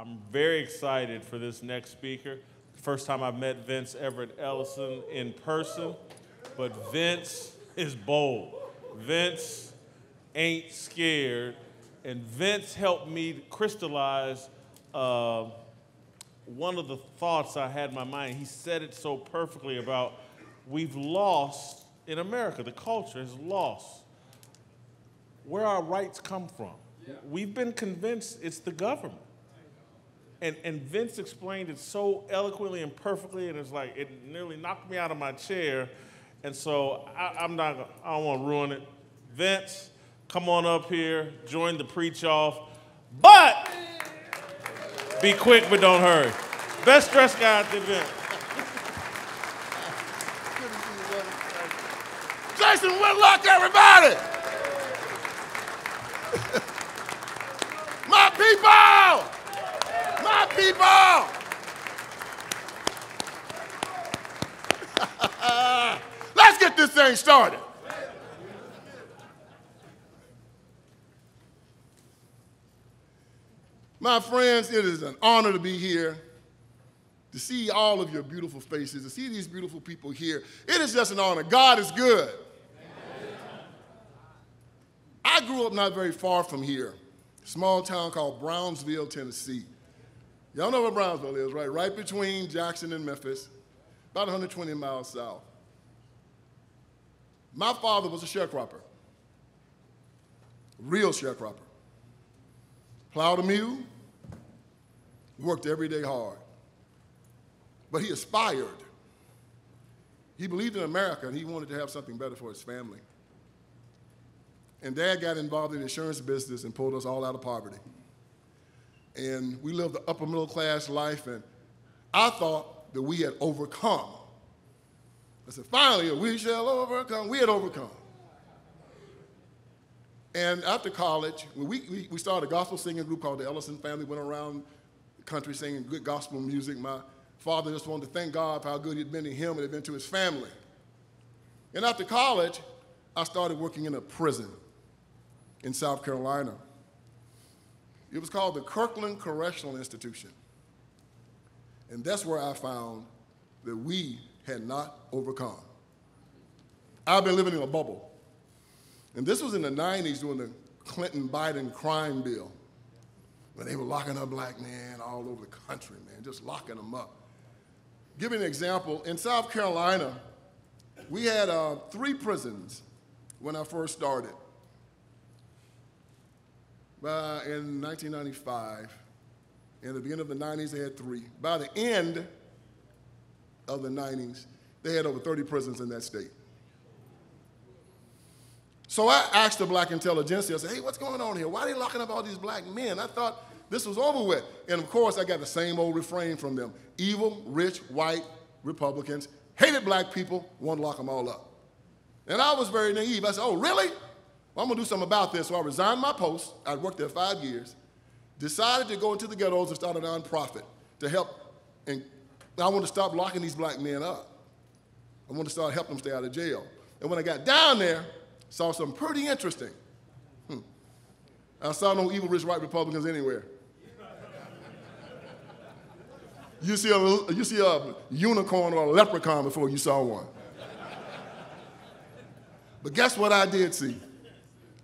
I'm very excited for this next speaker. First time I've met Vince Everett Ellison in person, but Vince is bold. Vince ain't scared, and Vince helped me crystallize one of the thoughts I had in my mind. He said it so perfectly about we've lost, in America, the culture has lost where our rights come from. Yeah. We've been convinced it's the government. And Vince explained it so eloquently and perfectly, and it's like, it nearly knocked me out of my chair. And so I don't want to ruin it. Vince, come on up here, join the preach-off. But be quick, but don't hurry. Best dressed guy at the event. Jason Whitlock, everybody! My people! My people! Let's get this thing started. My friends, it is an honor to be here, to see all of your beautiful faces, to see these beautiful people here. It is just an honor. God is good. I grew up not very far from here, a small town called Brownsville, Tennessee. Y'all know where Brownsville is, right? Right between Jackson and Memphis, about 120 miles south. My father was a sharecropper, real sharecropper. Plowed a mule, worked every day hard. But he aspired. He believed in America, and he wanted to have something better for his family. And Dad got involved in the insurance business and pulled us all out of poverty. And we lived the upper middle class life, and I thought that we had overcome. I said, finally, we shall overcome. We had overcome. And after college, we started a gospel singing group called the Ellison family, went around the country singing good gospel music. My father just wanted to thank God for how good he'd been to him and had been to his family. And after college, I started working in a prison in South Carolina. It was called the Kirkland Correctional Institution. And that's where I found that we had not overcome. I've been living in a bubble. And this was in the 90s during the Clinton-Biden crime bill, when they were locking up black men all over the country, man, just locking them up. Give you an example. In South Carolina, we had 3 prisons when I first started. In 1995, in the beginning of the 90s, they had 3. By the end of the 90s, they had over 30 prisons in that state. So I asked the black intelligentsia, I said, hey, what's going on here? Why are they locking up all these black men? I thought this was over with. And of course, I got the same old refrain from them. Evil, rich, white Republicans hated black people, wanted to lock them all up. And I was very naive. I said, oh, really? Well, I'm going to do something about this. So I resigned my post. I'd worked there 5 years, decided to go into the ghettos and start a nonprofit to help. And I wanted to stop locking these black men up. I wanted to start helping them stay out of jail. And when I got down there, saw something pretty interesting. I saw no evil, rich, white Republicans anywhere. You see a unicorn or a leprechaun before you saw one. But guess what I did see?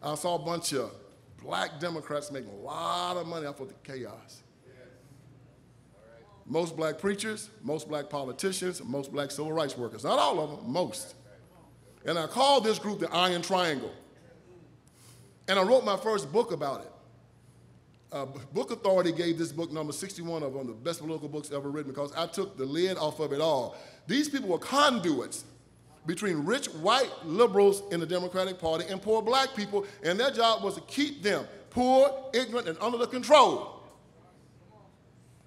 I saw a bunch of black Democrats making a lot of money off of the chaos. Most black preachers, most black politicians, most black civil rights workers. Not all of them, most. And I called this group the Iron Triangle. And I wrote my first book about it. Book Authority gave this book number 61 of one of the best political books ever written because I took the lid off of it all. These people were conduits between rich white liberals in the Democratic Party and poor black people, and their job was to keep them poor, ignorant, and under the control.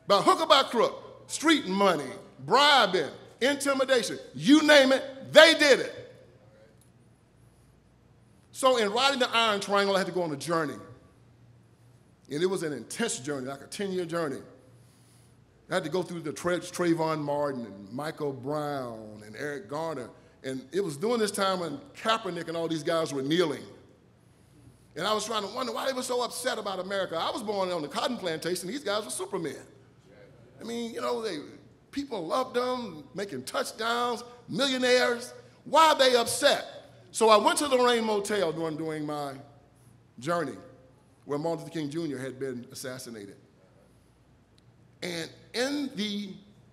By hook or by crook, street money, bribing, intimidation, you name it, they did it. So in writing the Iron Triangle, I had to go on a journey. And it was an intense journey, like a 10-year journey. I had to go through the Trayvon Martin and Michael Brown and Eric Garner. And it was during this time when Kaepernick and all these guys were kneeling. And I was trying to wonder why they were so upset about America. I was born on the cotton plantation. These guys were supermen. I mean, you know, people loved them, making touchdowns, millionaires. Why are they upset? So I went to the Lorraine Motel during my journey where Martin Luther King Jr. had been assassinated. And in the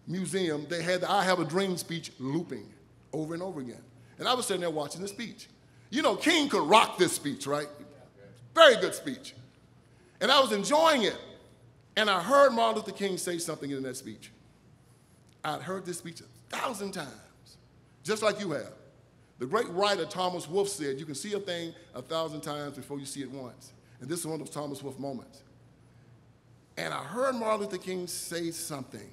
museum, they had the I Have a Dream speech looping over and over again. And I was sitting there watching the speech. You know, King could rock this speech, right? Very good speech. And I was enjoying it. And I heard Martin Luther King say something in that speech. I'd heard this speech 1,000 times, just like you have. The great writer Thomas Wolfe said, you can see a thing 1,000 times before you see it once. And this is one of those Thomas Wolfe moments. And I heard Martin Luther King say something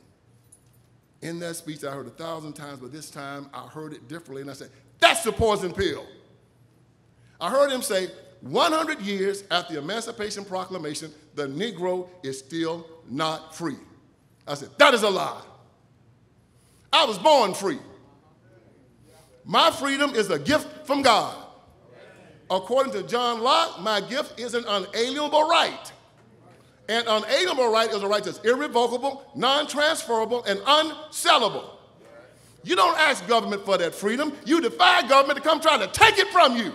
in that speech I heard 1,000 times, but this time I heard it differently, and I said, that's the poison pill. I heard him say, 100 years after the Emancipation Proclamation, the Negro is still not free. I said, that is a lie. I was born free. My freedom is a gift from God. According to John Locke, my gift is an unalienable right. An unalienable right is a right that's irrevocable, non-transferable, and unsellable. You don't ask government for that freedom. You defy government to come trying to take it from you.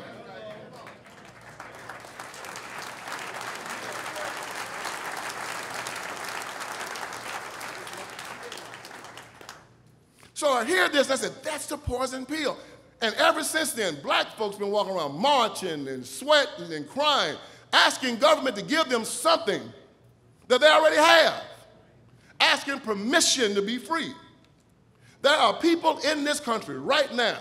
So I hear this, and I said, that's the poison pill. And ever since then, black folks been walking around marching and sweating and crying, asking government to give them something that they already have, asking permission to be free. There are people in this country right now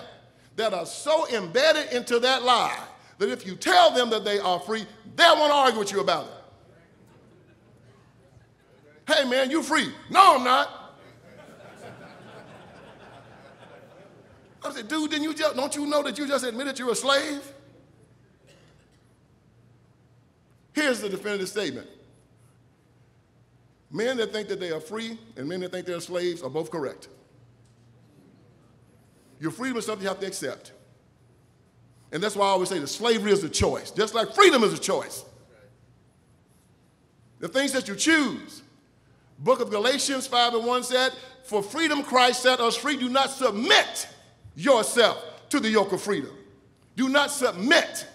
that are so embedded into that lie that if you tell them that they are free, they'll want to argue with you about it. Hey man, you free. No, I'm not. I said, dude, don't you know that you just admitted you're a slave? Here's the definitive statement. Men that think that they are free and men that think they're slaves are both correct. Your freedom is something you have to accept. And that's why I always say that slavery is a choice, just like freedom is a choice. The things that you choose. Book of Galatians 5:1 said, for freedom Christ set us free. Do not submit yourself to the yoke of freedom. Do not submit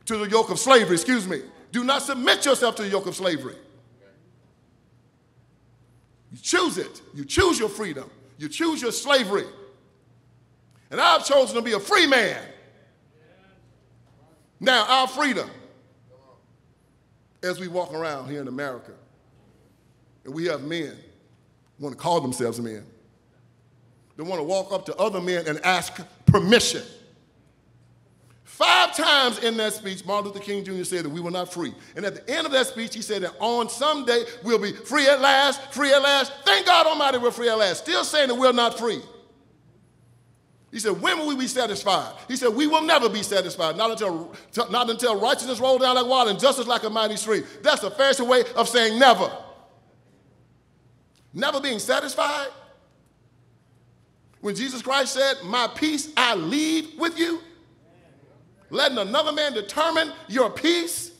to the yoke of slavery, excuse me. Do not submit yourself to the yoke of slavery. You choose it. You choose your freedom. You choose your slavery. And I've chosen to be a free man. Now, our freedom, as we walk around here in America, and we have men who want to call themselves men. They want to walk up to other men and ask permission. 5 times in that speech, Martin Luther King Jr. said that we were not free. And at the end of that speech, he said that on someday we'll be free at last, free at last. Thank God Almighty we're free at last. Still saying that we're not free. He said, when will we be satisfied? He said, we will never be satisfied, not until righteousness rolls down like water and justice like a mighty stream. That's the Pharisee way of saying never. Never being satisfied. When Jesus Christ said, my peace I leave with you, letting another man determine your peace,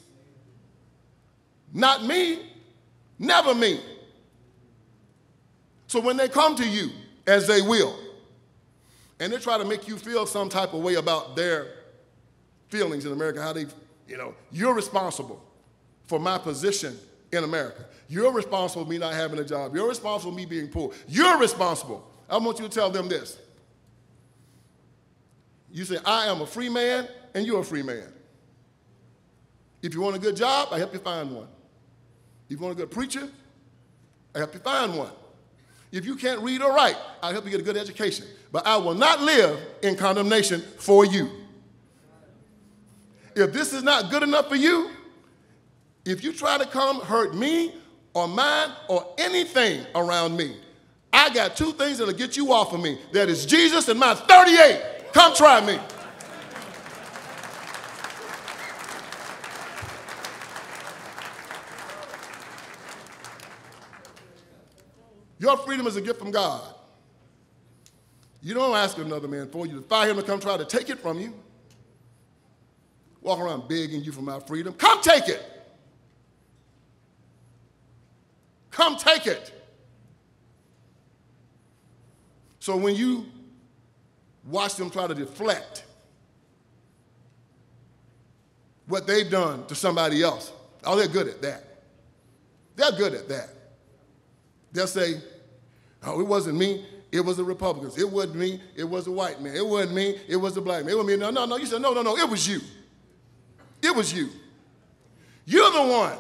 not me, never me. So when they come to you, as they will, and they try to make you feel some type of way about their feelings in America, how they, you're responsible for my position in America. You're responsible for me not having a job. You're responsible for me being poor. You're responsible. I want you to tell them this. You say, I am a free man, and you're a free man. If you want a good job, I help you find one. If you want a good preacher, I help you find one. If you can't read or write, I'll help you get a good education. But I will not live in condemnation for you. If this is not good enough for you, if you try to come hurt me or mine or anything around me, I got 2 things that'll get you off of me. That is Jesus and my 38. Come try me. Your freedom is a gift from God. You don't ask another man for you to defy him to come try to take it from you. walking around begging you for my freedom. Come take it. Come take it. So when you watch them try to deflect what they've done to somebody else, oh, they're good at that. They're good at that. They'll say, oh, it wasn't me, it was the Republicans. It wasn't me, it was the white man. It wasn't me, it was the black man. It wasn't me. No. You said, no, it was you. It was you. You're the one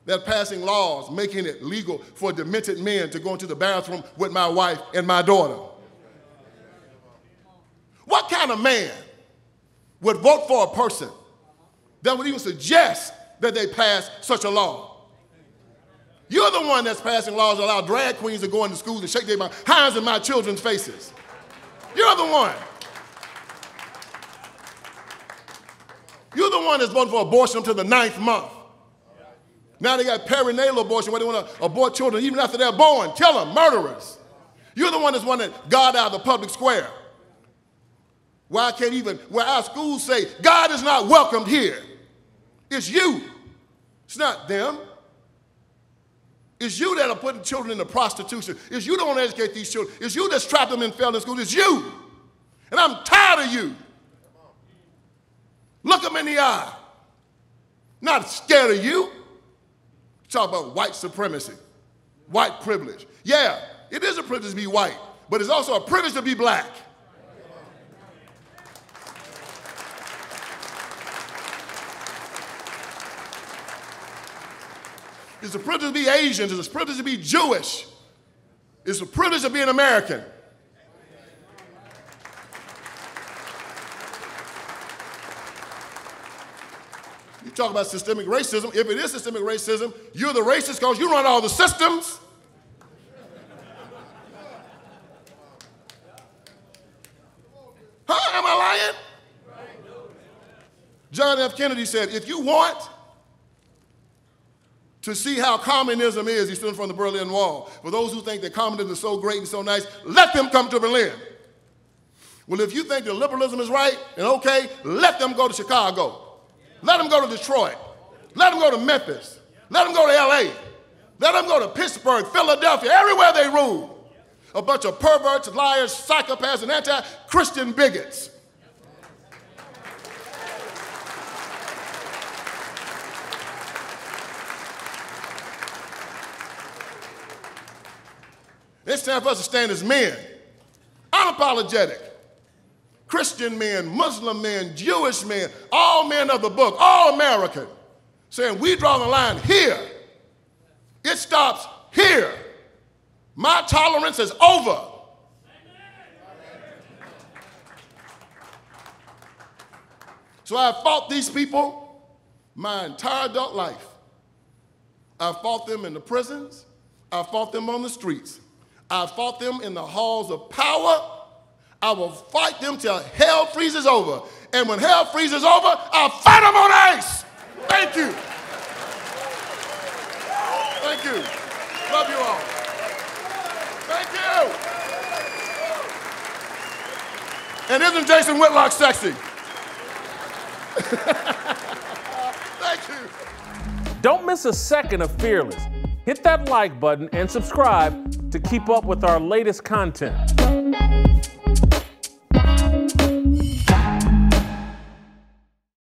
that's passing laws making it legal for demented men to go into the bathroom with my wife and my daughter. What kind of man would vote for a person that would even suggest that they pass such a law? You're the one that's passing laws that allow drag queens to go into schools and shake their hands in my children's faces. You're the one. You're the one that's voting for abortion until the 9th month. Now they got perinatal abortion where they want to abort children even after they're born. Kill them, murderers. You're the one that's wanting God out of the public square. Where our schools say, God is not welcomed here. It's you. It's not them. It's you that are putting children into prostitution. It's you that want to educate these children. It's you that's trapped them in failing school. It's you. And I'm tired of you. Look them in the eye. Not scared of you. Talk about white supremacy, white privilege. Yeah, it is a privilege to be white, but it's also a privilege to be black. It's a privilege to be Asian. It's a privilege to be Jewish. It's a privilege to be an American. You talk about systemic racism. If it is systemic racism, you're the racist because you run all the systems. Huh? Am I lying? John F. Kennedy said, if you want to see how communism is, he stood in front of the Berlin Wall. For those who think that communism is so great and so nice, let them come to Berlin. Well, if you think that liberalism is right and okay, let them go to Chicago. Let them go to Detroit. Let them go to Memphis. Let them go to LA. Let them go to Pittsburgh, Philadelphia, everywhere they rule. A bunch of perverts, liars, psychopaths, and anti-Christian bigots. It's time for us to stand as men, unapologetic. Christian men, Muslim men, Jewish men, all men of the book, all American, saying we draw the line here. It stops here. My tolerance is over. So I've fought these people my entire adult life. I've fought them in the prisons. I've fought them on the streets. I've fought them in the halls of power. I will fight them till hell freezes over. And when hell freezes over, I'll fight them on ice. Thank you. Thank you. Love you all. Thank you. And isn't Jason Whitlock sexy? Thank you. Don't miss a second of Fearless. Hit that like button and subscribe to keep up with our latest content.